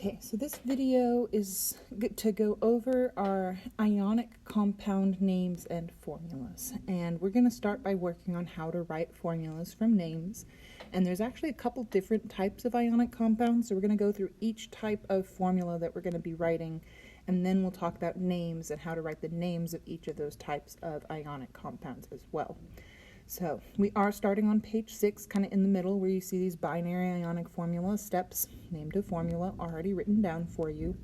Okay, so this video is to go over our ionic compound names and formulas. And we're going to start by working on how to write formulas from names. And there's actually a couple different types of ionic compounds, so we're going to go through each type of formula that we're going to be writing, and then we'll talk about names and how to write the names of each of those types of ionic compounds as well. So we are starting on page 6, kind of in the middle, where you see these binary ionic formula steps, named a formula, already written down for you.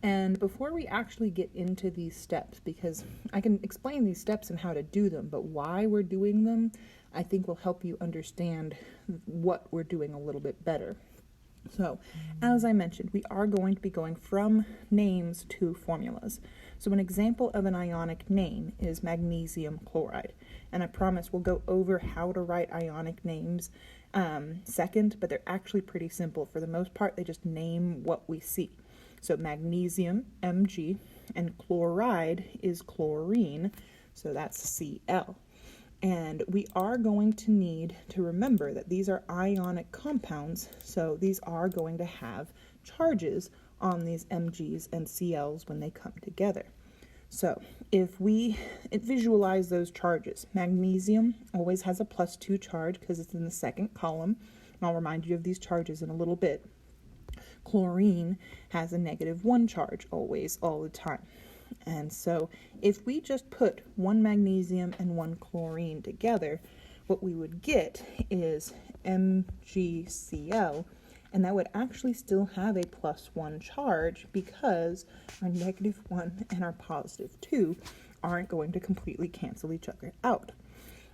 And before we actually get into these steps, because I can explain these steps and how to do them, but why we're doing them, I think will help you understand what we're doing a little bit better. So, as I mentioned, we are going to be going from names to formulas. So an example of an ionic name is magnesium chloride. And I promise we'll go over how to write ionic names second, but they're actually pretty simple. For the most part, they just name what we see. So magnesium, Mg, and chloride is chlorine, so that's Cl. And we are going to need to remember that these are ionic compounds, so these are going to have charges on these Mg's and Cl's when they come together. So if we visualize those charges, magnesium always has a +2 charge because it's in the second column, and I'll remind you of these charges in a little bit. Chlorine has a -1 charge always, all the time. And so if we just put one magnesium and one chlorine together, what we would get is MgCl, and that would actually still have a +1 charge because our -1 and our +2 aren't going to completely cancel each other out.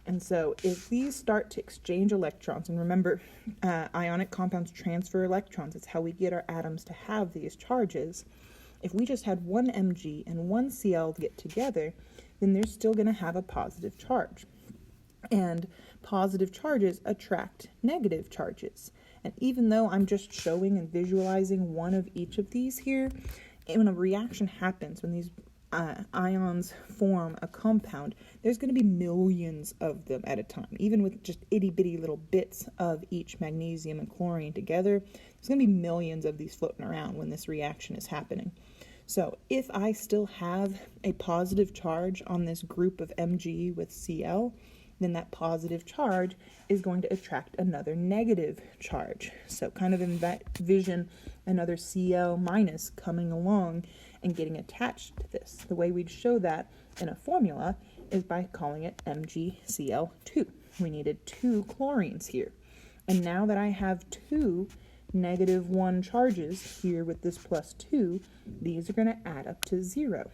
And so if these start to exchange electrons, and remember, ionic compounds transfer electrons, it's how we get our atoms to have these charges. If we just had one Mg and one Cl get together, then they're still going to have a positive charge. And positive charges attract negative charges. And even though I'm just showing and visualizing one of each of these here, when a reaction happens, when these ions form a compound, there's going to be millions of them at a time. Even with just itty-bitty little bits of each magnesium and chlorine together, there's going to be millions of these floating around when this reaction is happening. So if I still have a positive charge on this group of Mg with Cl, then that positive charge is going to attract another negative charge. So kind of envision another Cl minus coming along and getting attached to this. The way we'd show that in a formula is by calling it MgCl2. We needed 2 chlorines here. And now that I have 2 -1 charges here with this +2, these are going to add up to 0.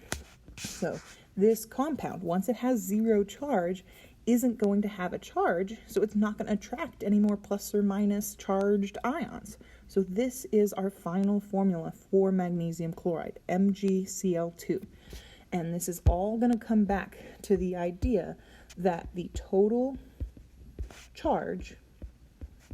So this compound, once it has 0 charge, isn't going to have a charge, so it's not going to attract any more plus or minus charged ions. So this is our final formula for magnesium chloride, MgCl2. And this is all going to come back to the idea that the total charge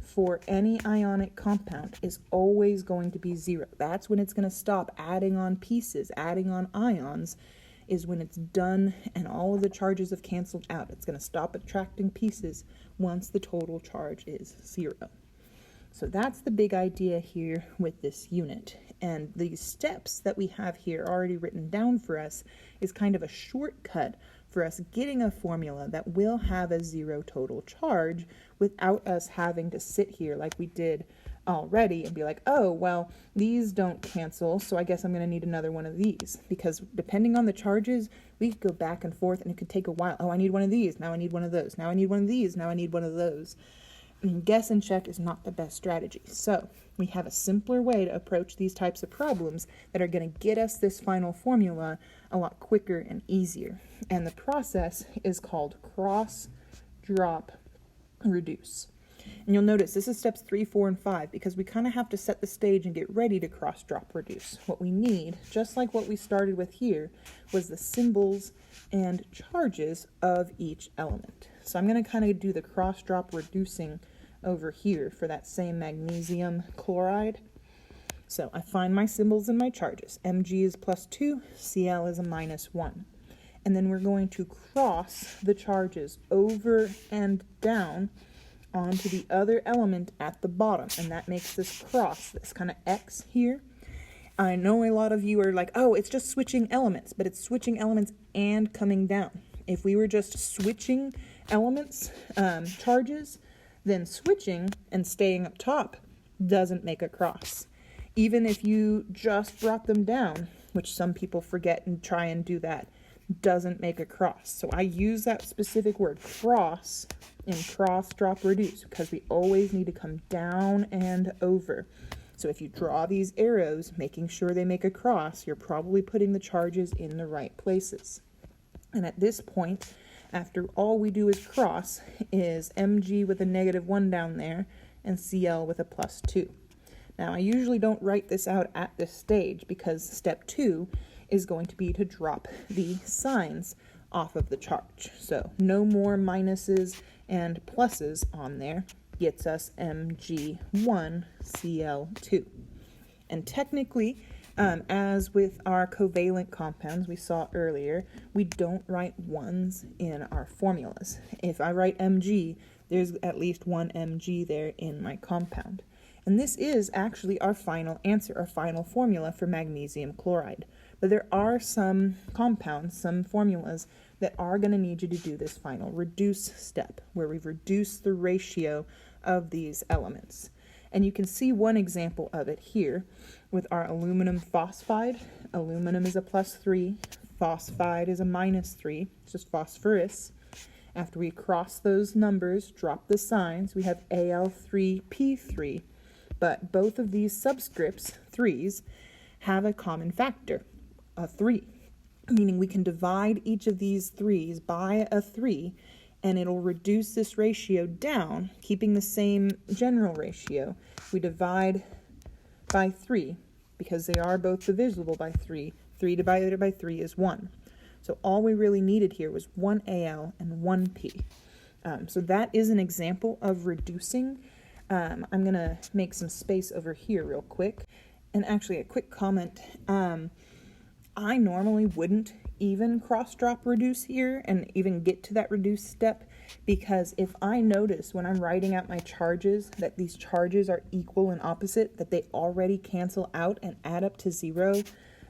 for any ionic compound is always going to be 0. That's when it's going to stop adding on pieces, adding on ions, is when it's done and all of the charges have canceled out. It's going to stop attracting pieces once the total charge is 0. So that's the big idea here with this unit. And these steps that we have here already written down for us is kind of a shortcut for us getting a formula that will have a 0 total charge without us having to sit here like we did already and be like, oh, well, these don't cancel, so I guess I'm going to need another one of these. Because depending on the charges, we could go back and forth and it could take a while. Oh, I need one of these, now I need one of those, now I need one of these, now I need one of those. And guess and check is not the best strategy. So we have a simpler way to approach these types of problems that are going to get us this final formula a lot quicker and easier. And the process is called cross, drop, reduce. And you'll notice this is steps 3, 4, and 5 because we kind of have to set the stage and get ready to cross, drop, reduce. What we need, just like what we started with here, was the symbols and charges of each element. So I'm going to kind of do the cross, drop, reducing over here for that same magnesium chloride. So I find my symbols and my charges. Mg is +2, Cl is a -1. And then we're going to cross the charges over and down onto the other element at the bottom, and that makes this cross, this kind of X here. I know a lot of you are like, oh, it's just switching elements, but it's switching elements and coming down. If we were just switching elements, charges, then switching and staying up top doesn't make a cross. Even if you just brought them down, which some people forget and try and do that, doesn't make a cross. So I use that specific word, cross, in cross, drop, reduce, because we always need to come down and over. So if you draw these arrows, making sure they make a cross, you're probably putting the charges in the right places. And at this point, after all we do is cross, is Mg with a -1 down there and Cl with a +2. Now I usually don't write this out at this stage because step 2 is going to be to drop the signs off of the charge. So no more minuses and pluses on there gets us Mg1 Cl2. And technically, as with our covalent compounds we saw earlier, we don't write 1s in our formulas. If I write Mg, there's at least one Mg there in my compound. And this is actually our final answer, our final formula for magnesium chloride. But there are some compounds, some formulas, that are going to need you to do this final reduce step, where we reduce the ratio of these elements. And you can see one example of it here with our aluminum phosphide. Aluminum is a +3, phosphide is a -3, it's just phosphorus. After we cross those numbers, drop the signs, we have Al3P3. But both of these subscripts, 3's, have a common factor, a 3. Meaning we can divide each of these 3's by a 3, and it'll reduce this ratio down, keeping the same general ratio. We divide by 3, because they are both divisible by 3. 3 divided by 3 is 1. So all we really needed here was 1 Al and 1 P. So that is an example of reducing. I'm going to make some space over here real quick. And actually a quick comment. I normally wouldn't even cross-drop reduce here and even get to that reduce step, because if I notice when I'm writing out my charges that these charges are equal and opposite, that they already cancel out and add up to 0,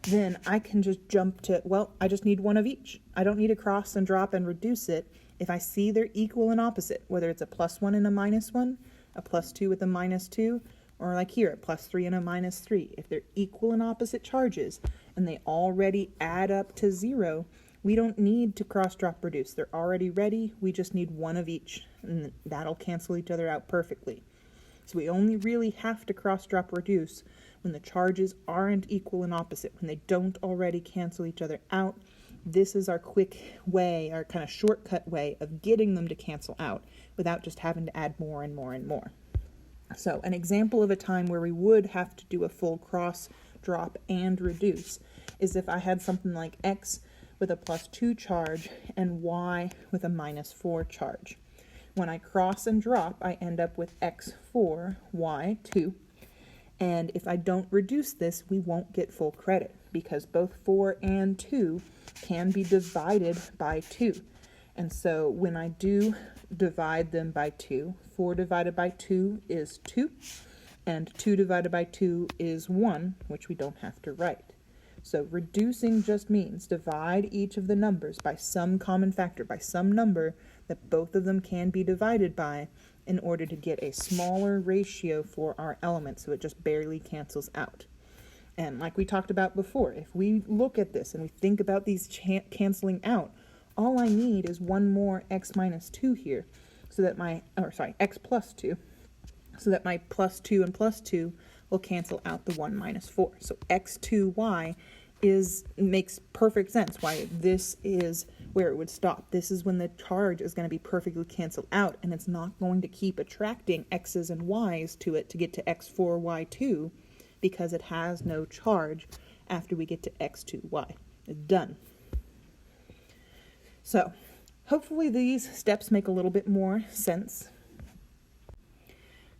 then I can just jump to, well, I just need one of each. I don't need to cross and drop and reduce it. If I see they're equal and opposite, whether it's a +1 and a -1, a +2 with a -2, or like here, a +3 and a -3. If they're equal and opposite charges and they already add up to 0, we don't need to cross-drop reduce. They're already ready. We just need one of each, and that'll cancel each other out perfectly. So we only really have to cross-drop reduce when the charges aren't equal and opposite, when they don't already cancel each other out. This is our quick way, our kind of shortcut way of getting them to cancel out without just having to add more and more and more. So an example of a time where we would have to do a full cross, drop, and reduce is if I had something like X with a +2 charge and Y with a -4 charge. When I cross and drop, I end up with X4, Y2. And if I don't reduce this, we won't get full credit because both 4 and 2 can be divided by 2. And so when I do divide them by 2, 4 divided by 2 is 2, and 2 divided by 2 is 1, which we don't have to write. So reducing just means divide each of the numbers by some common factor, by some number that both of them can be divided by, in order to get a smaller ratio for our element, so it just barely cancels out. And like we talked about before, if we look at this and we think about these canceling out, all I need is one more x minus 2 here, so that x plus 2, so that my +2 and +2 will cancel out the 1 minus 4. So x2y makes perfect sense why this is where it would stop. This is when the charge is going to be perfectly canceled out, and it's not going to keep attracting x's and y's to it to get to x4, y2, because it has no charge after we get to x2y. It's done. So, hopefully these steps make a little bit more sense.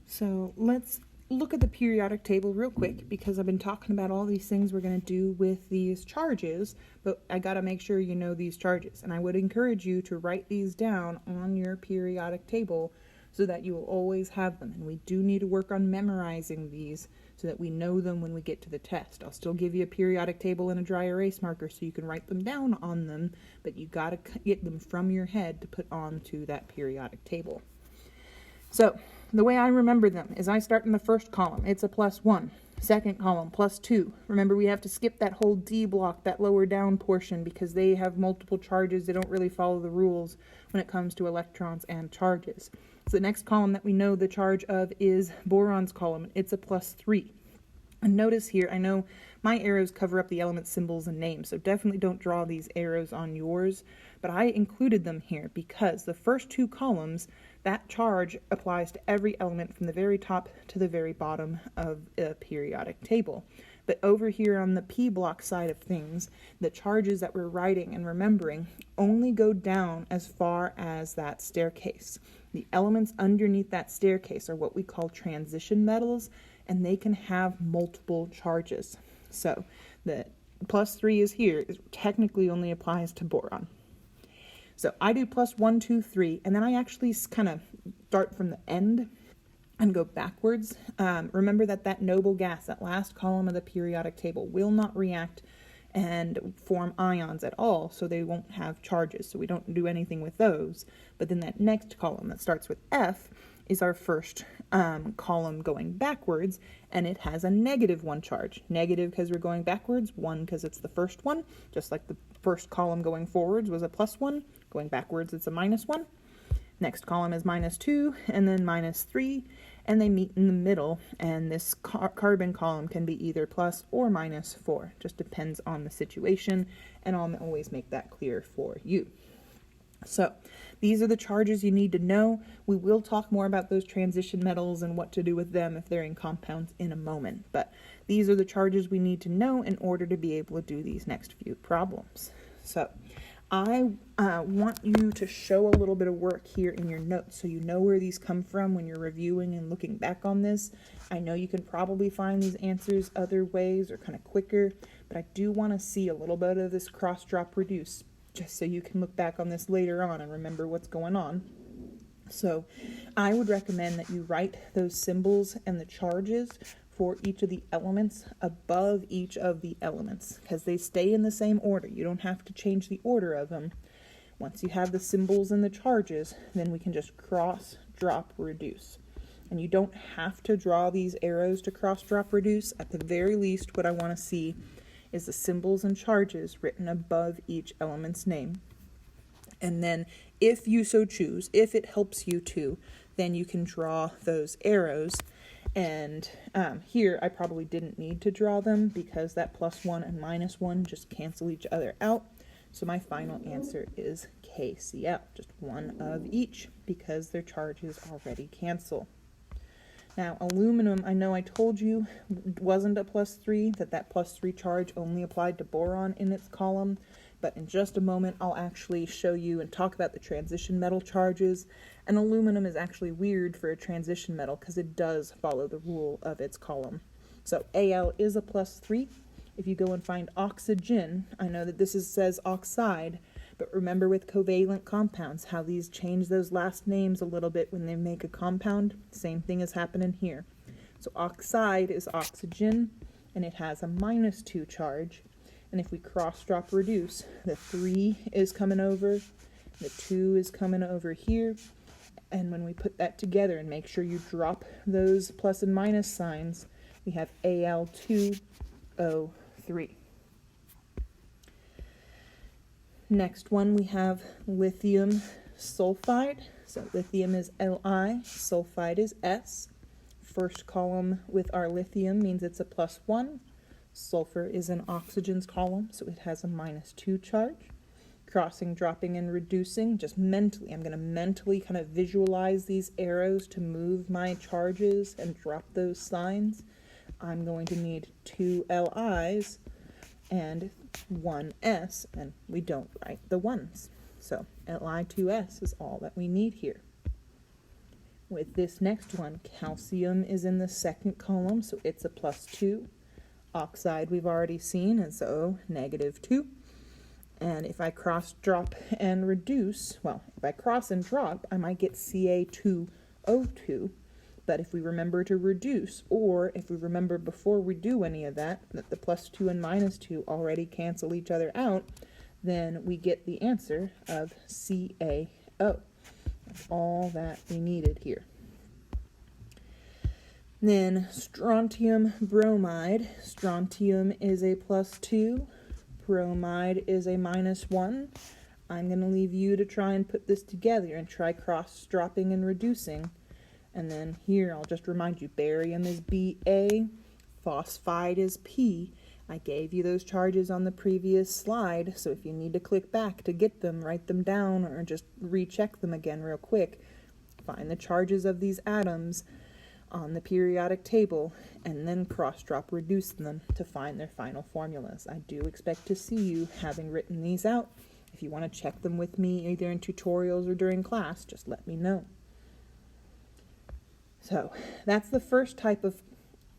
So, let's look at the periodic table real quick, because I've been talking about all these things we're going to do with these charges, but I got to make sure you know these charges. And I would encourage you to write these down on your periodic table so that you will always have them. And we do need to work on memorizing these so that we know them when we get to the test. I'll still give you a periodic table and a dry erase marker so you can write them down on them, but you got to get them from your head to put onto that periodic table. So the way I remember them is I start in the first column. It's a +1. Second column, +2. Remember, we have to skip that whole D block, that lower down portion, because they have multiple charges. They don't really follow the rules when it comes to electrons and charges. So the next column that we know the charge of is boron's column. It's a +3. And notice here, I know my arrows cover up the element symbols and names, so definitely don't draw these arrows on yours, but I included them here because the first two columns, that charge applies to every element from the very top to the very bottom of a periodic table. But over here on the P block side of things, the charges that we're writing and remembering only go down as far as that staircase. The elements underneath that staircase are what we call transition metals, and they can have multiple charges. So the +3 is here. It technically only applies to boron. So I do +1, 2, 3, and then I actually kind of start from the end and go backwards. Remember that noble gas, that last column of the periodic table, will not react and form ions at all, so they won't have charges, so we don't do anything with those. But then that next column that starts with F is our first column going backwards, and it has a -1 charge. Negative because we're going backwards, 1 because it's the first one, just like the first column going forwards was a +1, going backwards it's a -1. Next column is -2, and then -3, and they meet in the middle, and this carbon column can be either plus or -4, just depends on the situation, and I'll always make that clear for you. So these are the charges you need to know. We will talk more about those transition metals and what to do with them if they're in compounds in a moment, but these are the charges we need to know in order to be able to do these next few problems. So I want you to show a little bit of work here in your notes so you know where these come from when you're reviewing and looking back on this. I know you can probably find these answers other ways or kind of quicker, but I do want to see a little bit of this cross drop reduce just so you can look back on this later on and remember what's going on. So I would recommend that you write those symbols and the charges for each of the elements above each of the elements because they stay in the same order. You don't have to change the order of them. Once you have the symbols and the charges, then we can just cross, drop, reduce. And you don't have to draw these arrows to cross, drop, reduce. At the very least, what I want to see is the symbols and charges written above each element's name. And then if you so choose, if it helps you to, then you can draw those arrows. And here I probably didn't need to draw them because that +1 and -1 just cancel each other out. So my final answer is KCl, just one of each because their charges already cancel. Now aluminum, I know I told you wasn't a +3, that +3 charge only applied to boron in its column, but in just a moment I'll actually show you and talk about the transition metal charges. And aluminum is actually weird for a transition metal because it does follow the rule of its column. So Al is a +3. If you go and find oxygen, I know that this says oxide, but remember with covalent compounds how these change those last names a little bit when they make a compound. Same thing is happening here. So oxide is oxygen, and it has a -2 charge. And if we cross, drop, reduce, the 3 is coming over, the 2 is coming over here. And when we put that together and make sure you drop those plus and minus signs, we have Al2O3. Next one we have lithium sulfide. So lithium is Li, sulfide is S. First column with our lithium means it's a +1. Sulfur is in oxygen's column, so it has a -2 charge. Crossing, dropping, and reducing, just mentally, I'm going to mentally kind of visualize these arrows to move my charges and drop those signs. I'm going to need 2 Li's and 1 S, and we don't write the ones. So Li2S is all that we need here. With this next one, calcium is in the second column, so it's a +2. Oxide we've already seen, and so -2. And if I cross, drop, and reduce, well, if I cross and drop, I might get Ca2O2, But if we remember to reduce, or if we remember before we do any of that, that the +2 and -2 already cancel each other out, then we get the answer of CaO. That's all that we needed here. Then strontium bromide. Strontium is a +2. Bromide is a -1. I'm going to leave you to try and put this together and try cross-dropping and reducing. And then here, I'll just remind you, barium is Ba, phosphide is P. I gave you those charges on the previous slide, so if you need to click back to get them, write them down, or just recheck them again real quick. Find the charges of these atoms on the periodic table, and then cross-drop reduce them to find their final formulas. I do expect to see you having written these out. If you want to check them with me, either in tutorials or during class, just let me know. So that's the first type of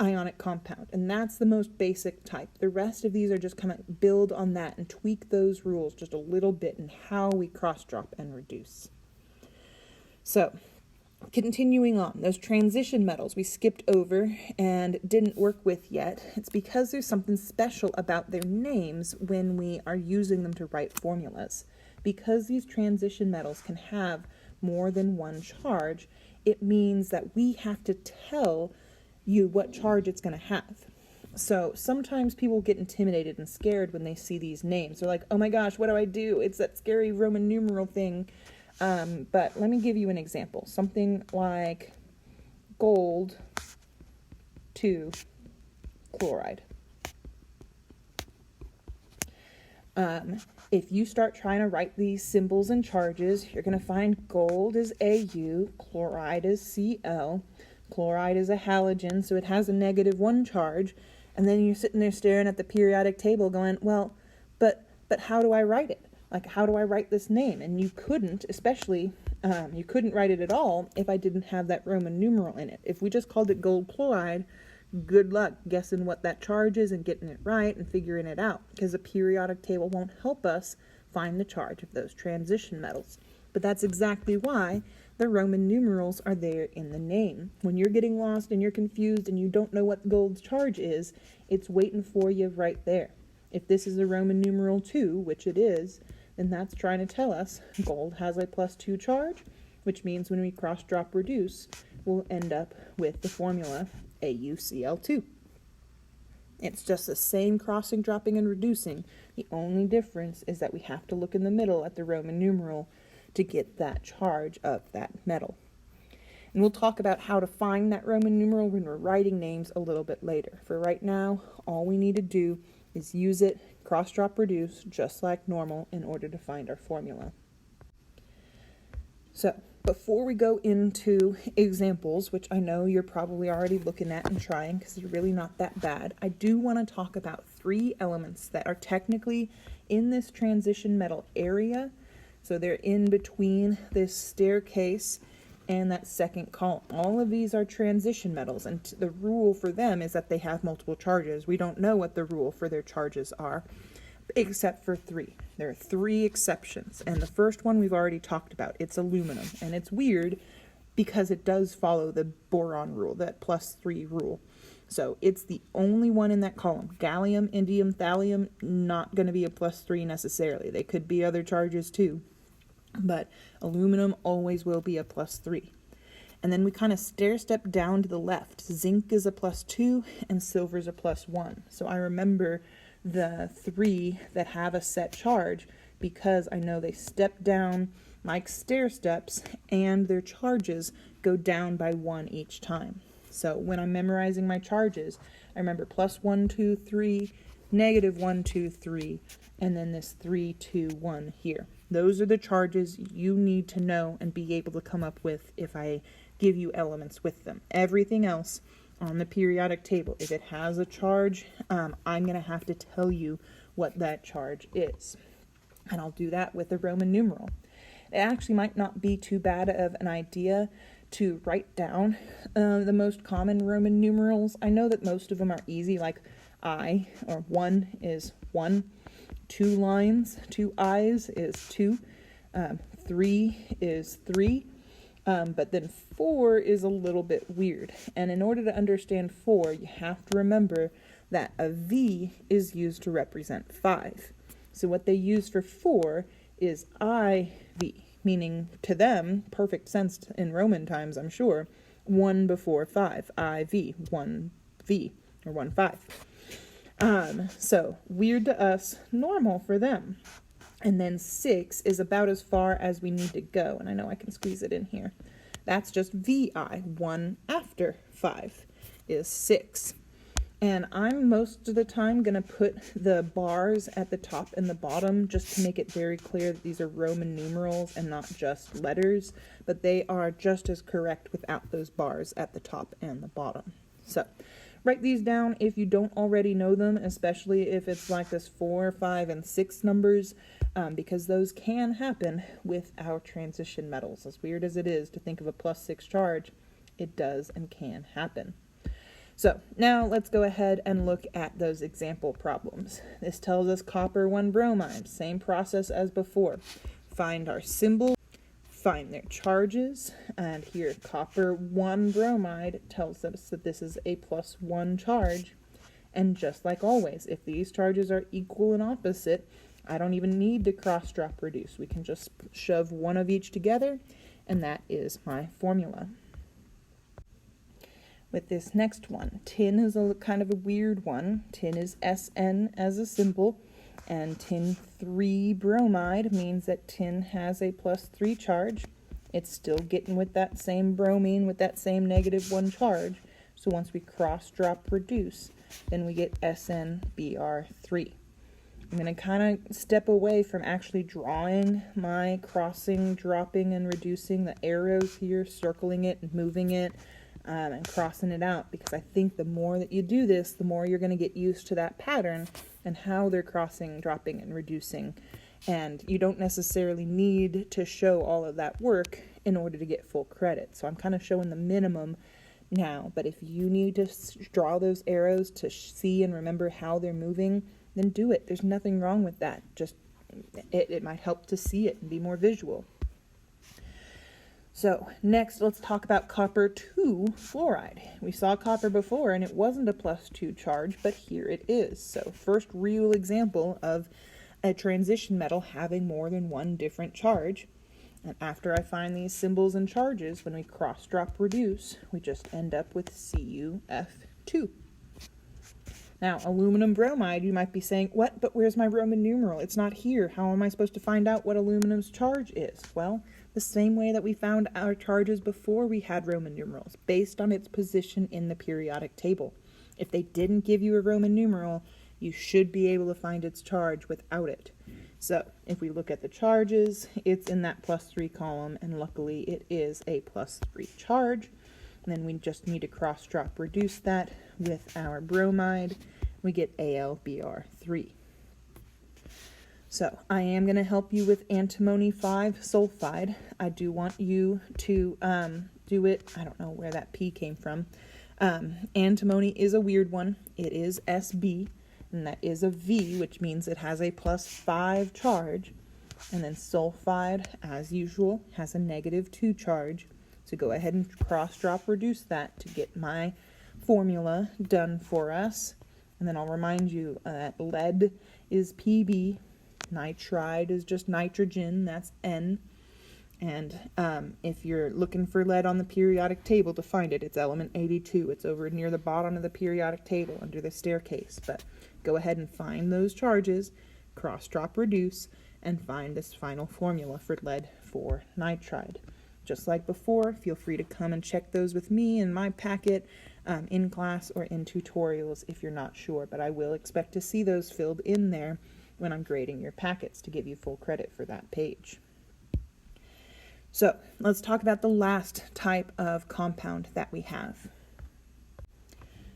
ionic compound, and that's the most basic type. The rest of these are just kind of build on that and tweak those rules just a little bit in how we cross-drop and reduce. So continuing on, those transition metals we skipped over and didn't work with yet. It's because there's something special about their names when we are using them to write formulas. Because these transition metals can have more than one charge, it means that we have to tell you what charge it's going to have. So sometimes people get intimidated and scared when they see these names. They're like, oh my gosh, what do I do? It's that scary Roman numeral thing. But let me give you an example. Something like gold 2 chloride. If you start trying to write these symbols and charges, you're going to find gold is Au, chloride is Cl, chloride is a halogen, so it has a -1 charge, and then you're sitting there staring at the periodic table going, well, but how do I write it? Like, how do I write this name? And you couldn't, you couldn't write it at all if I didn't have that Roman numeral in it. If we just called it gold chloride, good luck guessing what that charge is and getting it right and figuring it out, because the periodic table won't help us find the charge of those transition metals. But that's exactly why the Roman numerals are there in the name. When you're getting lost and you're confused and you don't know what gold's charge is, it's waiting for you right there. If this is a Roman numeral 2, which it is, then that's trying to tell us gold has a +2 charge, which means when we cross-drop reduce, we'll end up with the formula AuCl2. It's just the same crossing, dropping, and reducing. The only difference is that we have to look in the middle at the Roman numeral to get that charge of that metal. And we'll talk about how to find that Roman numeral when we're writing names a little bit later. For right now, all we need to do is use it, cross-drop reduce, just like normal, in order to find our formula. So, before we go into examples, which I know you're probably already looking at and trying because they're really not that bad, I do want to talk about 3 elements that are technically in this transition metal area. So they're in between this staircase and that second column. All of these are transition metals, and the rule for them is that they have multiple charges. We don't know what the rule for their charges are, except for 3. There are 3 exceptions, and the first one we've already talked about. It's aluminum, and it's weird because it does follow the boron rule, that +3 rule. So it's the only one in that column. Gallium, indium, thallium, not going to be a +3 necessarily. They could be other charges too, but aluminum always will be a +3. And then we kind of stair-step down to the left. Zinc is a +2 and silver is a +1. So I remember the 3 that have a set charge because I know they step down like stair steps and their charges go down by 1 each time. So when I'm memorizing my charges, I remember +1, 2, 3, -1, 2, 3, and then this 3, 2, 1 here. Those are the charges you need to know and be able to come up with if I give you elements with them. Everything else on the periodic table, if it has a charge, I'm going to have to tell you what that charge is. And I'll do that with the Roman numeral. It actually might not be too bad of an idea to write down the most common Roman numerals. I know that most of them are easy, like I, or 1 is 1. 2 lines, 2 I's is 2. 3 is 3. But then 4 is a little bit weird. And in order to understand 4, you have to remember that a V is used to represent 5. So what they use for 4 is IV, meaning to them, perfect sense in Roman times, I'm sure, 1 before 5, IV, 1V, or 1-5. So weird to us, normal for them. And then 6 is about as far as we need to go. And I know I can squeeze it in here. That's just VI. 1 after 5 is 6. And I'm most of the time going to put the bars at the top and the bottom just to make it very clear that these are Roman numerals and not just letters. But they are just as correct without those bars at the top and the bottom. So write these down if you don't already know them, especially if it's like this 4, 5, and 6 numbers, because those can happen with our transition metals. As weird as it is to think of a +6 charge, it does and can happen. So now let's go ahead and look at those example problems. This tells us copper 1 bromide, same process as before. Find our symbol, find their charges, and here copper 1 bromide tells us that this is a +1 charge. And just like always, if these charges are equal and opposite, I don't even need to cross drop reduce. We can just shove one of each together, and that is my formula. With this next one, tin is a kind of a weird one. Tin is SN as a symbol, and tin 3 bromide means that tin has a +3 charge. It's still getting with that same bromine with that same -1 charge. So once we cross drop reduce, then we get SnBr3. I'm going to kind of step away from actually drawing my crossing, dropping, and reducing the arrows here, circling it and moving it, and crossing it out, because I think the more that you do this, the more you're going to get used to that pattern and how they're crossing, dropping, and reducing. And you don't necessarily need to show all of that work in order to get full credit. So I'm kind of showing the minimum now, but if you need to draw those arrows to see and remember how they're moving, then do it. There's nothing wrong with that. Just it might help to see it and be more visual. So next, let's talk about copper 2 fluoride. We saw copper before and it wasn't a +2 charge, but here it is. So first real example of a transition metal having more than one different charge. And after I find these symbols and charges, when we cross drop reduce, we just end up with CuF2. Now, aluminum bromide, you might be saying, what, but where's my Roman numeral? It's not here. How am I supposed to find out what aluminum's charge is? Well, the same way that we found our charges before we had Roman numerals, based on its position in the periodic table. If they didn't give you a Roman numeral, you should be able to find its charge without it. So, if we look at the charges, it's in that +3 column, and luckily it is a +3 charge. And then we just need to cross drop reduce that with our bromide. We get AlBr3. So I am going to help you with antimony 5 sulfide. I do want you to do it. I don't know where that P came from. Antimony is a weird one. It is Sb, and that is a V, which means it has a +5 charge. And then sulfide, as usual, has a -2 charge. So go ahead and cross drop reduce that to get my formula done for us. And then I'll remind you that lead is Pb, nitride is just nitrogen, that's N. And if you're looking for lead on the periodic table to find it, it's element 82. It's over near the bottom of the periodic table under the staircase. But go ahead and find those charges, cross drop reduce, and find this final formula for lead 4 nitride. Just like before, feel free to come and check those with me in my packet in class or in tutorials if you're not sure, but I will expect to see those filled in there when I'm grading your packets to give you full credit for that page. So let's talk about the last type of compound that we have.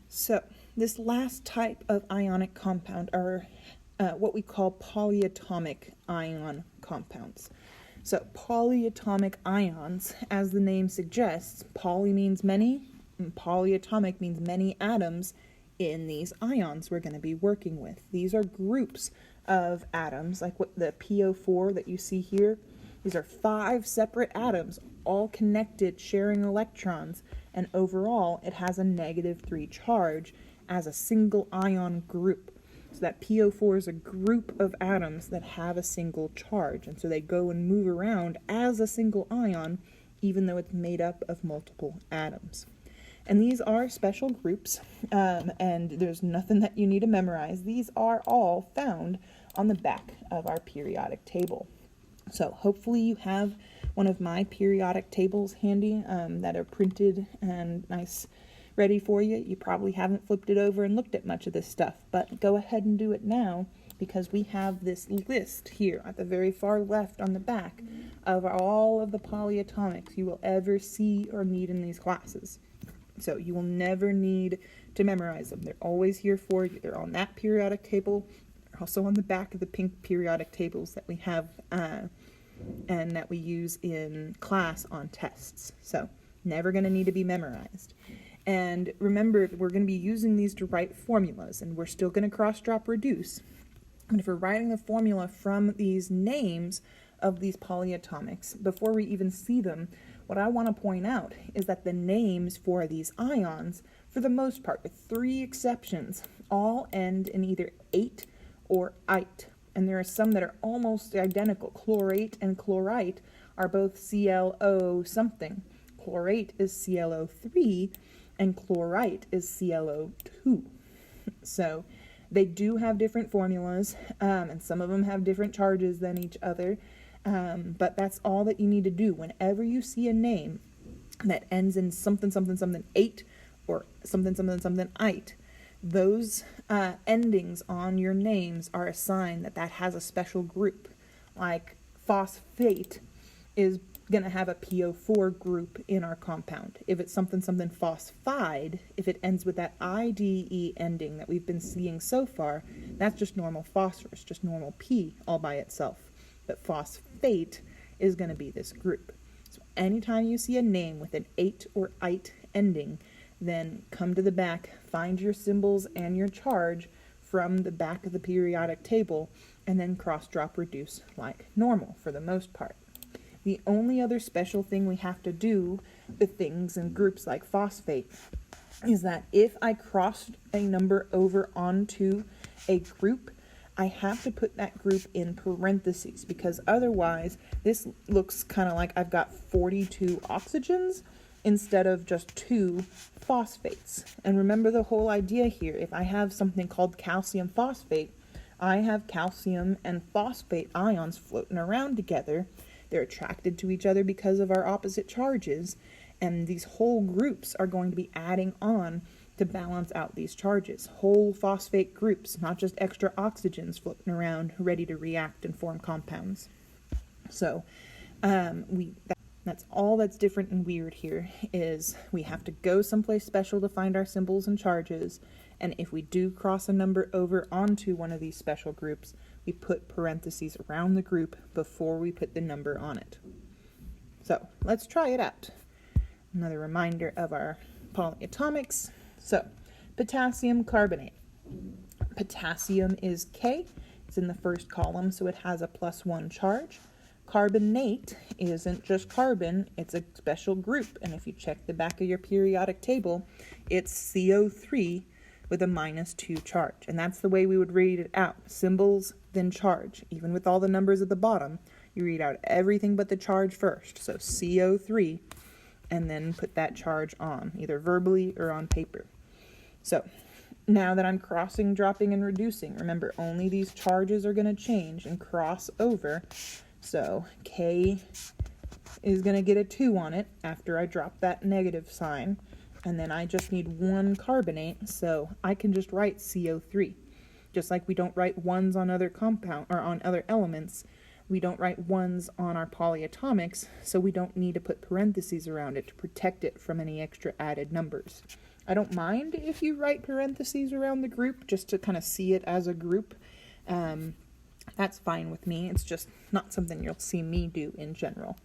So this last type of ionic compound are what we call polyatomic ion compounds. So polyatomic ions, as the name suggests, poly means many, and polyatomic means many atoms in these ions we're going to be working with. These are groups of atoms, like what the PO4 that you see here. These are 5 separate atoms, all connected, sharing electrons, and overall it has a -3 charge as a single ion group. So that PO4 is a group of atoms that have a single charge, and so they go and move around as a single ion, even though it's made up of multiple atoms. And these are special groups, and there's nothing that you need to memorize. These are all found on the back of our periodic table. So hopefully you have one of my periodic tables handy that are printed and nice, ready for you. You probably haven't flipped it over and looked at much of this stuff, but go ahead and do it now, because we have this list here at the very far left on the back of all of the polyatomics you will ever see or need in these classes. So you will never need to memorize them. They're always here for you. They're on that periodic table. They're also on the back of the pink periodic tables that we have and that we use in class on tests. So never going to need to be memorized. And remember, we're going to be using these to write formulas, and we're still going to cross, drop, reduce. And if we're writing the formula from these names of these polyatomics, before we even see them, what I want to point out is that the names for these ions, for the most part, with 3 exceptions, all end in either ate or ite. And there are some that are almost identical. Chlorate and chlorite are both ClO something. Chlorate is ClO3 and chlorite is ClO2. So they do have different formulas, and some of them have different charges than each other. But that's all that you need to do. Whenever you see a name that ends in something, something, something, ate, or something, something, something, ite, those endings on your names are a sign that that has a special group. Like phosphate is going to have a PO4 group in our compound. If it's something, something phosphide, if it ends with that IDE ending that we've been seeing so far, that's just normal phosphorus, just normal P all by itself. But phosphate is going to be this group. So anytime you see a name with an ate or ite ending, then come to the back, find your symbols and your charge from the back of the periodic table, and then cross, drop, reduce like normal for the most part. The only other special thing we have to do with things in groups like phosphate is that if I crossed a number over onto a group, I have to put that group in parentheses, because otherwise this looks kind of like I've got 42 oxygens instead of just 2 phosphates. And remember the whole idea here. If I have something called calcium phosphate, I have calcium and phosphate ions floating around together. They're attracted to each other because of our opposite charges, and these whole groups are going to be adding on to balance out these charges. Whole phosphate groups, not just extra oxygens floating around ready to react and form compounds. So that's all that's different and weird here, is we have to go someplace special to find our symbols and charges, and if we do cross a number over onto one of these special groups, we put parentheses around the group before we put the number on it. So let's try it out. Another reminder of our polyatomics. So potassium carbonate. Potassium is K. It's in the first column, so it has a +1 charge. Carbonate isn't just carbon, it's a special group, and if you check the back of your periodic table, it's CO3 with a -2 charge, and that's the way we would read it out. Symbols, then charge. Even with all the numbers at the bottom, you read out everything but the charge first, so CO3, and then put that charge on, either verbally or on paper. So now that I'm crossing, dropping, and reducing, remember only these charges are going to change and cross over. So K is going to get a 2 on it after I drop that negative sign, and then I just need 1 carbonate, so I can just write CO3. Just like we don't write 1s on other compound or on other elements, we don't write 1s on our polyatomics, so we don't need to put parentheses around it to protect it from any extra added numbers. I don't mind if you write parentheses around the group just to kind of see it as a group. That's fine with me. It's just not something you'll see me do in general.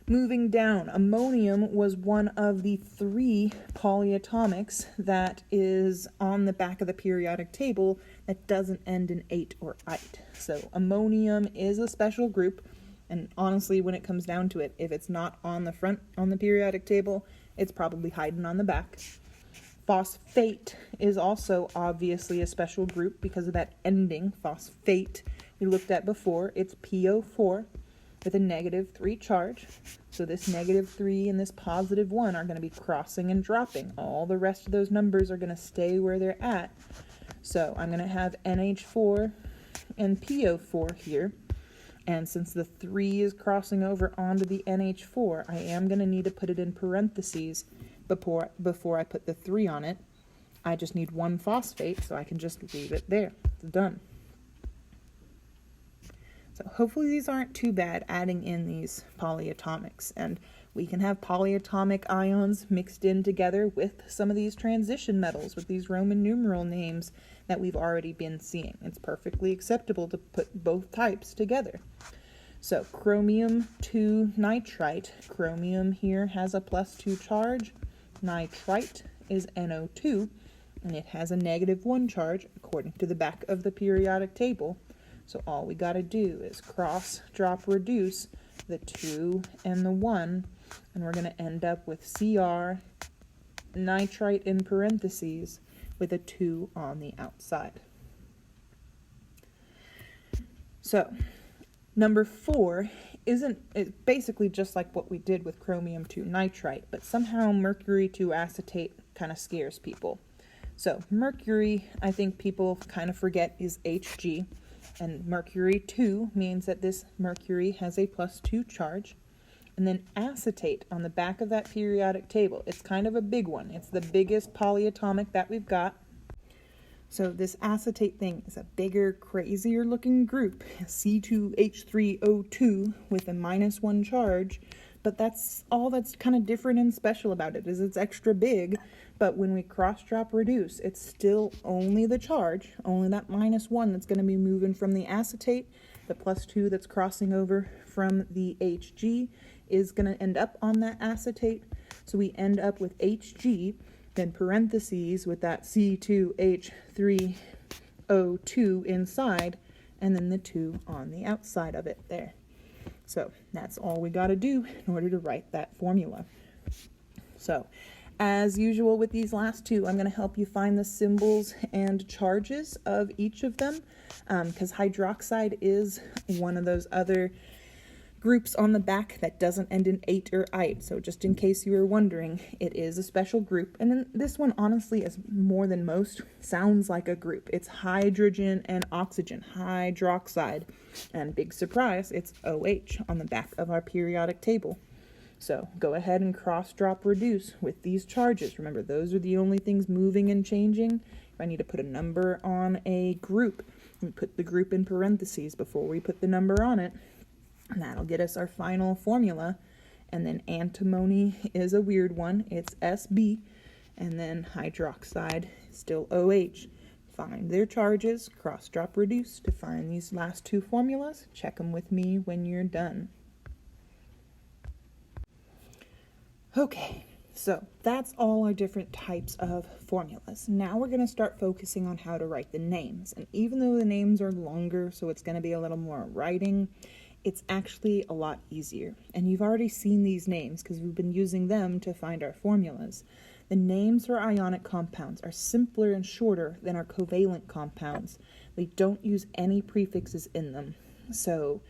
Moving down, ammonium was one of the 3 polyatomics that is on the back of the periodic table that doesn't end in ate or ite. So ammonium is a special group. And honestly, when it comes down to it, if it's not on the front on the periodic table, it's probably hiding on the back. Phosphate is also obviously a special group because of that ending, phosphate, we looked at before. It's PO4 with a -3 charge. So this -3 and this +1 are going to be crossing and dropping. All the rest of those numbers are going to stay where they're at. So I'm going to have NH4 and PO4 here. And since the 3 is crossing over onto the NH4, I am going to need to put it in parentheses before I put the 3 on it. I just need one phosphate, so I can just leave it there. It's done. So hopefully these aren't too bad, adding in these polyatomics. And we can have polyatomic ions mixed in together with some of these transition metals, with these Roman numeral names that we've already been seeing. It's perfectly acceptable to put both types together. So chromium 2 nitrite. Chromium here has a +2 charge. Nitrite is NO2, and it has a -1 charge according to the back of the periodic table. So all we got to do is cross, drop, reduce the 2 and the 1, and we're going to end up with Cr nitrite in parentheses with a 2 on the outside. So number 4 it's basically just like what we did with chromium 2 nitrite, but somehow mercury 2 acetate kind of scares people. So mercury, I think people kind of forget, is Hg, and mercury 2 means that this mercury has a +2 charge. And then acetate on the back of that periodic table, it's kind of a big one. It's the biggest polyatomic that we've got. So this acetate thing is a bigger, crazier looking group, C2H3O2 with a -1 charge, but that's all that's kind of different and special about it, is it's extra big, but when we cross, drop, reduce, it's still only the charge, only that -1 that's going to be moving from the acetate. The +2 that's crossing over from the Hg is going to end up on that acetate, so we end up with Hg, then parentheses with that C2H3O2 inside, and then the 2 on the outside of it there. So that's all we got to do in order to write that formula. So as usual with these last two, I'm going to help you find the symbols and charges of each of them, because hydroxide is one of those other groups on the back that doesn't end in ate or ite. So just in case you were wondering, it is a special group. And then this one, honestly, is more than most, sounds like a group. It's hydrogen and oxygen, hydroxide. And big surprise, it's OH on the back of our periodic table. So go ahead and cross, drop, reduce with these charges. Remember, those are the only things moving and changing. If I need to put a number on a group, we put the group in parentheses before we put the number on it. And that'll get us our final formula. And then antimony is a weird one. It's Sb. And then hydroxide is still OH. Find their charges, cross, drop, reduce to find these last two formulas. Check them with me when you're done. Okay, so that's all our different types of formulas. Now we're going to start focusing on how to write the names. And even though the names are longer, so it's going to be a little more writing, it's actually a lot easier. And you've already seen these names because we've been using them to find our formulas. The names for ionic compounds are simpler and shorter than our covalent compounds. They don't use any prefixes in them. So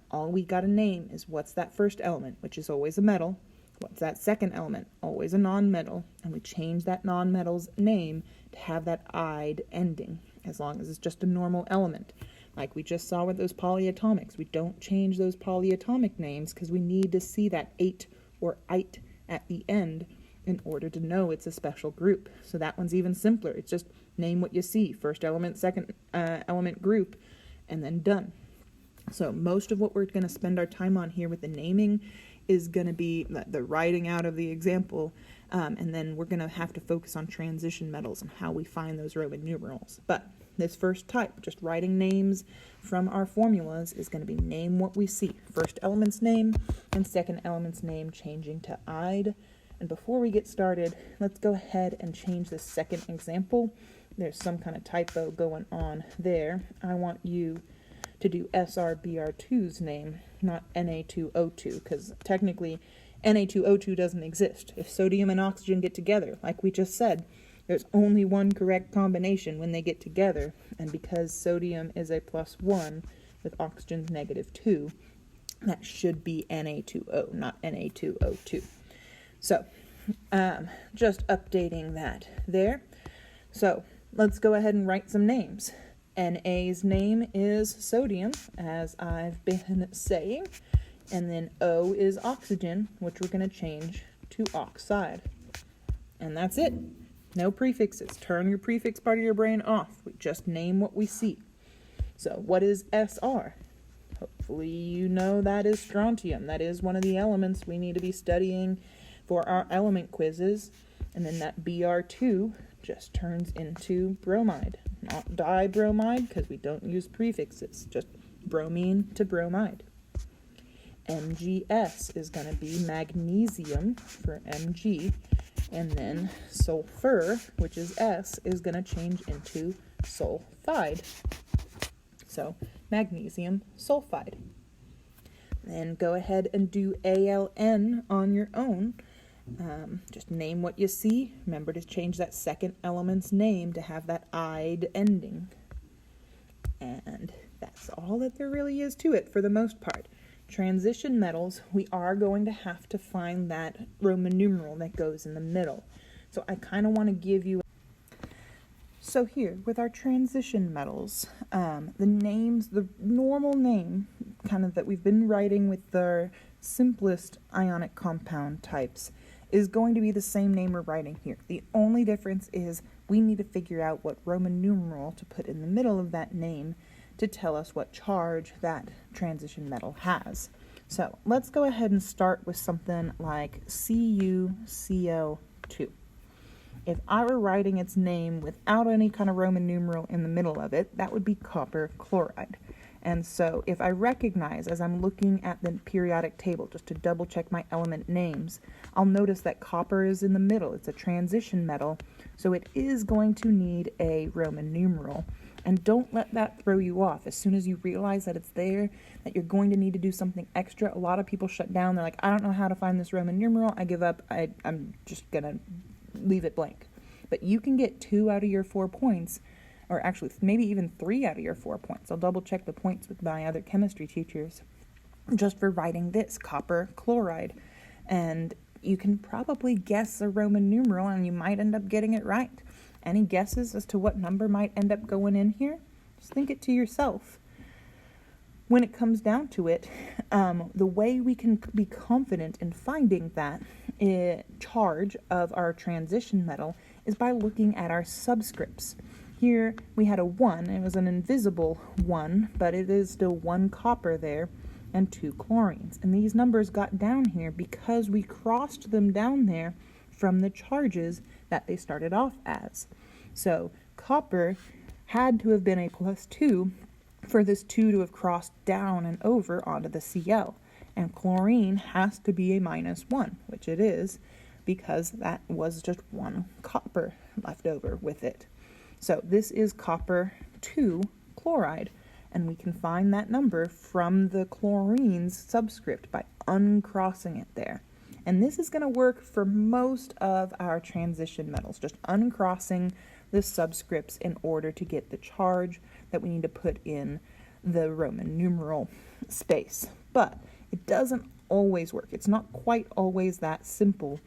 all we got to name is what's that first element, which is always a metal. What's that second element? Always a non-metal. And we change that non-metal's name to have that "ide" ending, as long as it's just a normal element. Like we just saw with those polyatomics. We don't change those polyatomic names because we need to see that "ate" or "ite" at the end in order to know it's a special group. So that one's even simpler. It's just name what you see. First element, second element group, and then done. So most of what we're going to spend our time on here with the naming is going to be the writing out of the example, and then we're going to have to focus on transition metals and how we find those Roman numerals. But this first type, just writing names from our formulas, is going to be name what we see. First element's name and second element's name changing to "ide." And before we get started, let's go ahead and change the second example. There's some kind of typo going on there. I want you to do SRBR2's name not Na2O2, because technically Na2O2 doesn't exist. If sodium and oxygen get together, like we just said, there's only one correct combination when they get together, and because sodium is a +1 with oxygen's -2, that should be Na2O, not Na2O2. So, just updating that there. So, let's go ahead and write some names. Na's name is sodium, as I've been saying, and then O is oxygen, which we're going to change to oxide. And that's it. No prefixes. Turn your prefix part of your brain off. We just name what we see. So, what is Sr? Hopefully you know that is strontium. That is one of the elements we need to be studying for our element quizzes. And then that Br2 just turns into bromide. Not dibromide, because we don't use prefixes. Just bromine to bromide. Mgs is going to be magnesium for Mg. And then sulfur, which is S, is going to change into sulfide. So, magnesium sulfide. Then go ahead and do ALN on your own. Just name what you see. Remember to change that second element's name to have that "ide" ending. And that's all that there really is to it for the most part. Transition metals, we are going to have to find that Roman numeral that goes in the middle. So I kind of want to give you... So here, with our transition metals, the names, the normal name, kind of that we've been writing with the simplest ionic compound types, is going to be the same name we're writing here. The only difference is we need to figure out what Roman numeral to put in the middle of that name to tell us what charge that transition metal has. So let's go ahead and start with something like CuCl2. If I were writing its name without any kind of Roman numeral in the middle of it, that would be copper chloride. And so if I recognize, as I'm looking at the periodic table, just to double check my element names, I'll notice that copper is in the middle. It's a transition metal, so it is going to need a Roman numeral. And don't let that throw you off. As soon as you realize that it's there, that you're going to need to do something extra, a lot of people shut down. They're like, I don't know how to find this Roman numeral. I give up. I'm just going to leave it blank. But you can get 2 out of your 4 points, or actually maybe even 3 out of your 4 points. I'll double check the points with my other chemistry teachers just for writing this, copper chloride. And you can probably guess a Roman numeral and you might end up getting it right. Any guesses as to what number might end up going in here? Just think it to yourself. When it comes down to it, the way we can be confident in finding that charge of our transition metal is by looking at our subscripts. Here we had a 1. It was an invisible 1, but it is still 1 copper there and 2 chlorines. And these numbers got down here because we crossed them down there from the charges that they started off as. So copper had to have been a +2 for this 2 to have crossed down and over onto the Cl. And chlorine has to be a -1, which it is, because that was just 1 copper left over with it. So this is copper 2 chloride, and we can find that number from the chlorine's subscript by uncrossing it there. And this is going to work for most of our transition metals, just uncrossing the subscripts in order to get the charge that we need to put in the Roman numeral space. But it doesn't always work. It's not quite always that simple.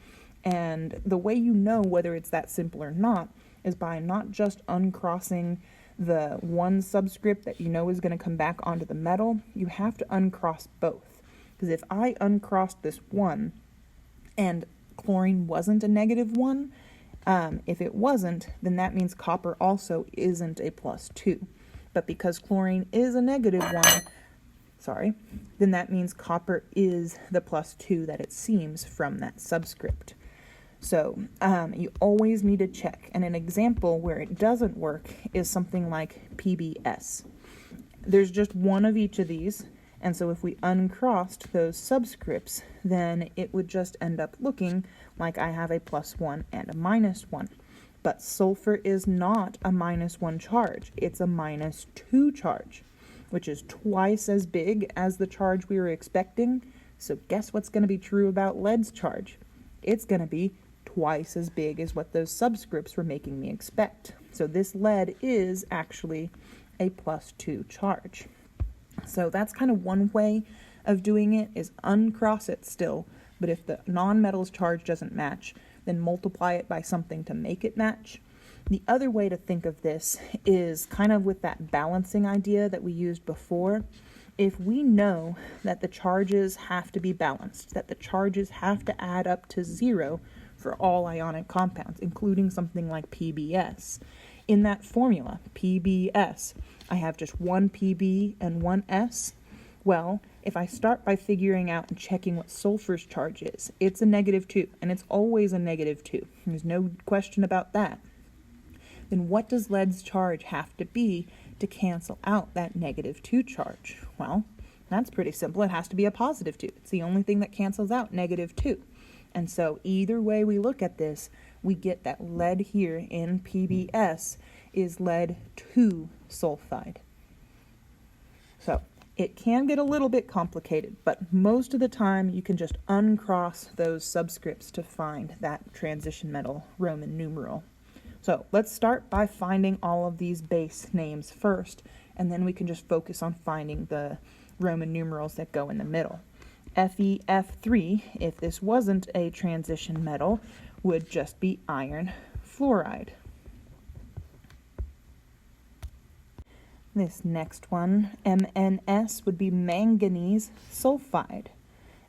And the way you know whether it's that simple or not is by not just uncrossing the one subscript that you know is going to come back onto the metal. You have to uncross both. Because if I uncrossed this 1 and chlorine wasn't a -1, if it wasn't, then that means copper also isn't a +2. But because chlorine is a -1, then that means copper is the +2 that it seems from that subscript. So you always need to check. And an example where it doesn't work is something like PBS. There's just one of each of these, and so if we uncrossed those subscripts, then it would just end up looking like I have a +1 and a -1. But sulfur is not a -1 charge, it's a -2 charge, which is twice as big as the charge we were expecting. So guess what's going to be true about lead's charge? It's going to be twice as big as what those subscripts were making me expect. So this lead is actually a +2 charge. So that's kind of one way of doing it, is uncross it still, but if the nonmetal's charge doesn't match, then multiply it by something to make it match. The other way to think of this is kind of with that balancing idea that we used before. If we know that the charges have to be balanced, that the charges have to add up to 0 for all ionic compounds, including something like PBS, in that formula, PBS, I have just one PB and one S. Well, if I start by figuring out and checking what sulfur's charge is, it's a -2, and it's always a -2. There's no question about that. Then what does lead's charge have to be to cancel out that -2 charge? Well, that's pretty simple. It has to be a +2. It's the only thing that cancels out -2. And so either way we look at this, we get that lead here in PBS is lead 2 sulfide. So it can get a little bit complicated, but most of the time you can just uncross those subscripts to find that transition metal Roman numeral. So let's start by finding all of these base names first, and then we can just focus on finding the Roman numerals that go in the middle. FeF3, if this wasn't a transition metal, would just be iron fluoride. This next one, MnS, would be manganese sulfide.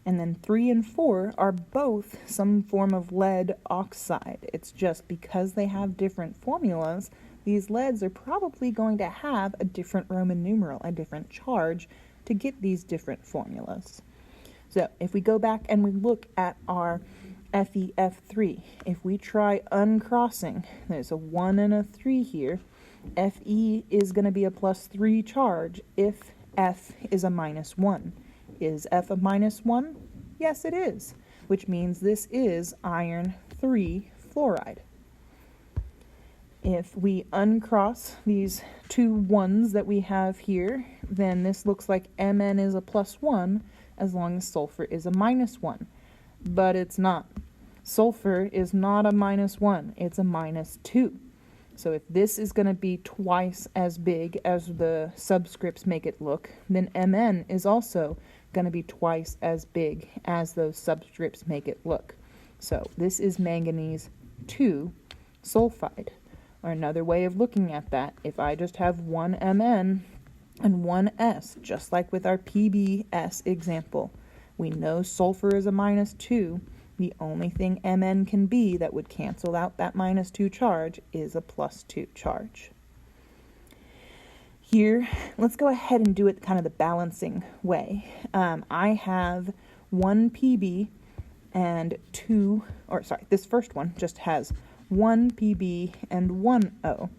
And then 3 and 4 are both some form of lead oxide. It's just because they have different formulas, these leads are probably going to have a different Roman numeral, a different charge, to get these different formulas. So if we go back and we look at our FeF3, if we try uncrossing, there's a 1 and a 3 here, Fe is going to be a +3 charge if F is a -1. Is F a -1? Yes, it is, which means this is iron 3 fluoride. If we uncross these two 1s that we have here, then this looks like Mn is a +1 as long as sulfur is a -1. But it's not. Sulfur is not a -1, it's a -2. So if this is going to be twice as big as the subscripts make it look, then Mn is also going to be twice as big as those subscripts make it look. So this is manganese 2 sulfide. Or another way of looking at that, if I just have one Mn and one S, just like with our PBS example, we know sulfur is a -2. The only thing Mn can be that would cancel out that -2 charge is a +2 charge. Here, let's go ahead and do it kind of the balancing way. I have one PB and this first one just has one PB and one O.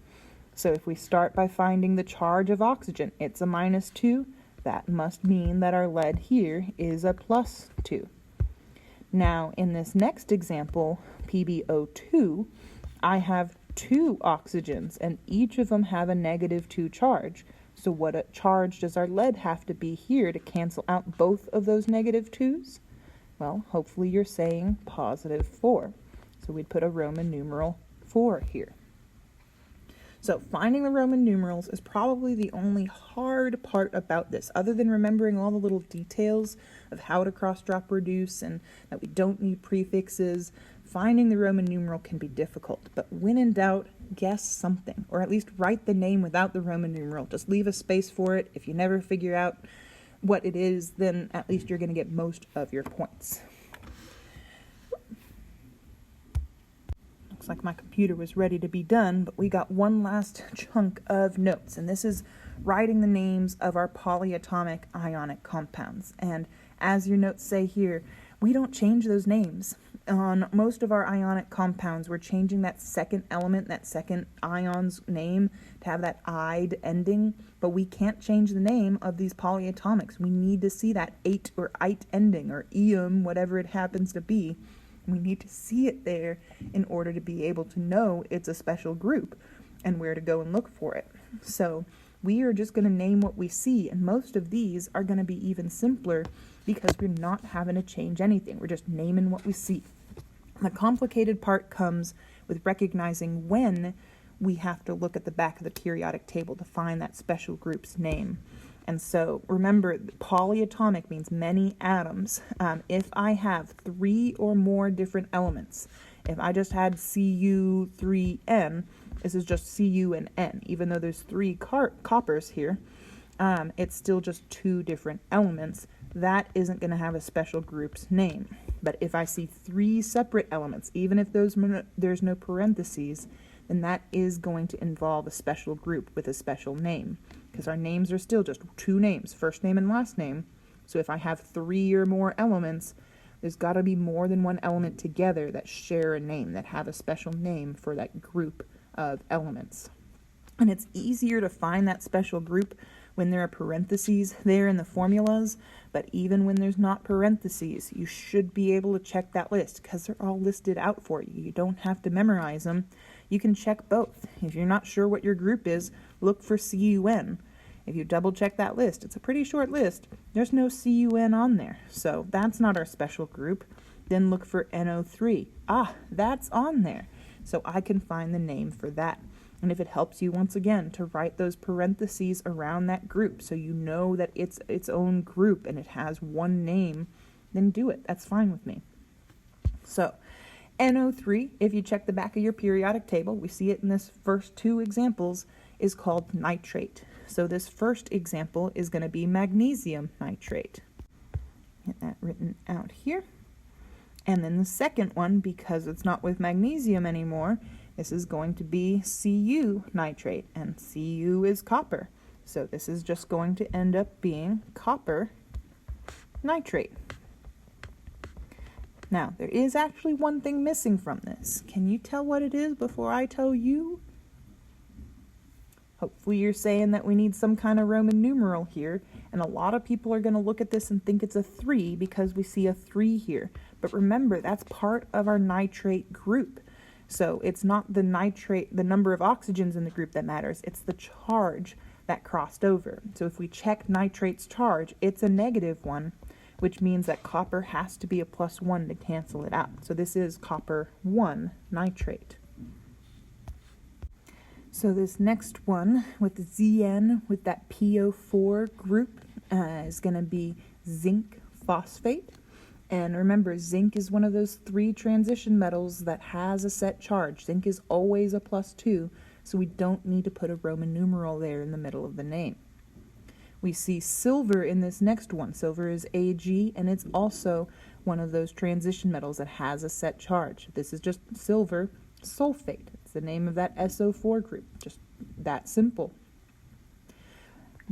So if we start by finding the charge of oxygen, it's a -2. That must mean that our lead here is a +2. Now, in this next example, PbO2, I have 2 oxygens, and each of them have a -2 charge. So what charge does our lead have to be here to cancel out both of those -2s? Well, hopefully you're saying +4. So we'd put a Roman numeral 4 here. So finding the Roman numerals is probably the only hard part about this, other than remembering all the little details of how to cross-drop reduce and that we don't need prefixes. Finding the Roman numeral can be difficult, but when in doubt, guess something, or at least write the name without the Roman numeral. Just leave a space for it. If you never figure out what it is, then at least you're going to get most of your points. Looks like my computer was ready to be done, but we got one last chunk of notes, and this is writing the names of our polyatomic ionic compounds. And as your notes say here, we don't change those names. On most of our ionic compounds, we're changing that second element, that second ion's name, to have that "ide" ending, but we can't change the name of these polyatomics. We need to see that "ate" or "ite" ending, or "ium," whatever it happens to be. We need to see it there in order to be able to know it's a special group and where to go and look for it. So we are just going to name what we see, and most of these are going to be even simpler because we're not having to change anything. We're just naming what we see. The complicated part comes with recognizing when we have to look at the back of the periodic table to find that special group's name. And so remember, polyatomic means many atoms. If I have 3 or more different elements, if I just had Cu3n, this is just Cu and N. Even though there's 3 coppers here, it's still just 2 different elements. That isn't going to have a special group's name. But if I see 3 separate elements, even if there's no parentheses, then that is going to involve a special group with a special name, because our names are still just 2 names, first name and last name. So if I have 3 or more elements, there's got to be more than one element together that share a name, that have a special name for that group of elements. And it's easier to find that special group when there are parentheses there in the formulas, but even when there's not parentheses, you should be able to check that list because they're all listed out for you. You don't have to memorize them. You can check both. If you're not sure what your group is, look for CUN. If you double check that list, it's a pretty short list, there's no CUN on there, so that's not our special group. Then look for NO3. That's on there, so I can find the name for that. And if it helps you, once again, to write those parentheses around that group so you know that it's its own group and it has one name, then do it. That's fine with me. So NO3, if you check the back of your periodic table, we see it in this first 2 examples, is called nitrate. So this first example is going to be magnesium nitrate. Get that written out here. And then the second one, because it's not with magnesium anymore, this is going to be Cu nitrate, and Cu is copper. So this is just going to end up being copper nitrate. Now, there is actually one thing missing from this. Can you tell what it is before I tell you? Hopefully you're saying that we need some kind of Roman numeral here, and a lot of people are going to look at this and think it's a 3 because we see a 3 here. But remember, that's part of our nitrate group. So it's not the nitrate, the number of oxygens in the group that matters, it's the charge that crossed over. So if we check nitrate's charge, it's a -1, which means that copper has to be a +1 to cancel it out. So this is copper 1 nitrate. So this next one with Zn with that PO4 group is going to be zinc phosphate. And remember, zinc is one of those 3 transition metals that has a set charge. Zinc is always a +2, so we don't need to put a Roman numeral there in the middle of the name. We see silver in this next one. Silver is Ag, and it's also one of those transition metals that has a set charge. This is just silver sulfate. It's the name of that SO4 group. Just that simple.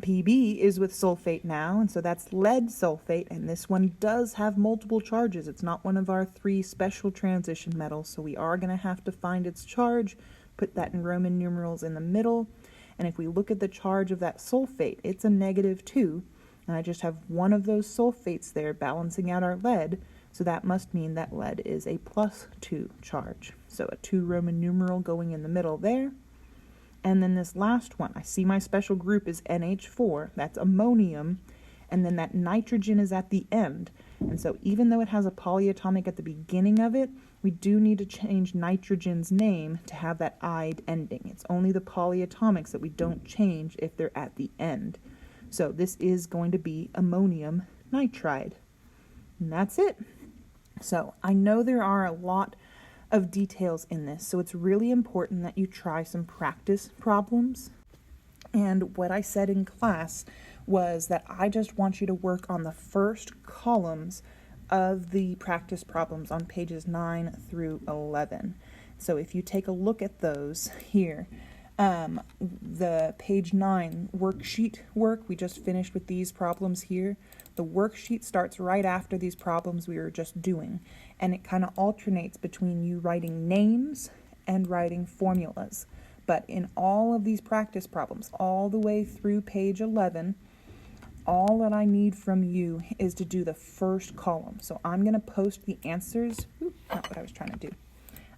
Pb is with sulfate now, and so that's lead sulfate, and this one does have multiple charges. It's not one of our 3 special transition metals, so we are going to have to find its charge, put that in Roman numerals in the middle, and if we look at the charge of that sulfate, it's a -2, and I just have one of those sulfates there balancing out our lead, so that must mean that lead is a +2 charge. So a 2 Roman numeral going in the middle there. And then this last one, I see my special group is NH4, that's ammonium, and then that nitrogen is at the end. And so even though it has a polyatomic at the beginning of it, we do need to change nitrogen's name to have that "ide" ending. It's only the polyatomics that we don't change if they're at the end. So this is going to be ammonium nitride. And that's it. So I know there are a lot of details in this, so it's really important that you try some practice problems. And what I said in class was that I just want you to work on the first columns of the practice problems on pages 9 through 11. So if you take a look at those here, the page 9 worksheet work, we just finished with these problems here. The worksheet starts right after these problems we were just doing, and it kind of alternates between you writing names and writing formulas. But in all of these practice problems, all the way through page 11, all that I need from you is to do the first column. So I'm going to post the answers. Not what I was trying to do.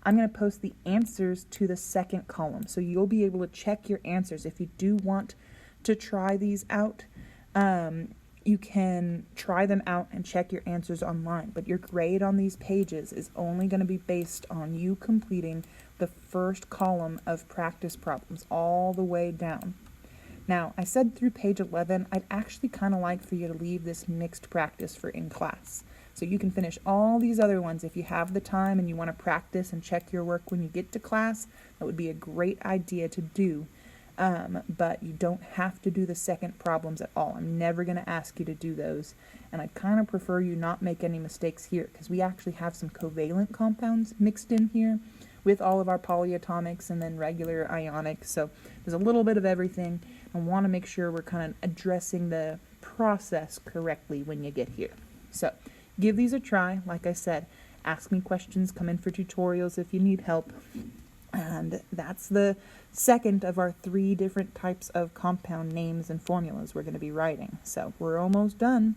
I'm going to post the answers to the second column. So you'll be able to check your answers if you do want to try these out. You can try them out and check your answers online, but your grade on these pages is only going to be based on you completing the first column of practice problems all the way down. Now, I said through page 11, I'd actually kind of like for you to leave this mixed practice for in class. So you can finish all these other ones if you have the time and you want to practice and check your work when you get to class. That would be a great idea to do. But you don't have to do the second problems at all. I'm never going to ask you to do those. And I'd kind of prefer you not make any mistakes here, because we actually have some covalent compounds mixed in here with all of our polyatomics and then regular ionics. So there's a little bit of everything. I want to make sure we're kind of addressing the process correctly when you get here. So give these a try. Like I said, ask me questions, come in for tutorials if you need help. And that's the second of our 3 different types of compound names and formulas we're going to be writing. So we're almost done.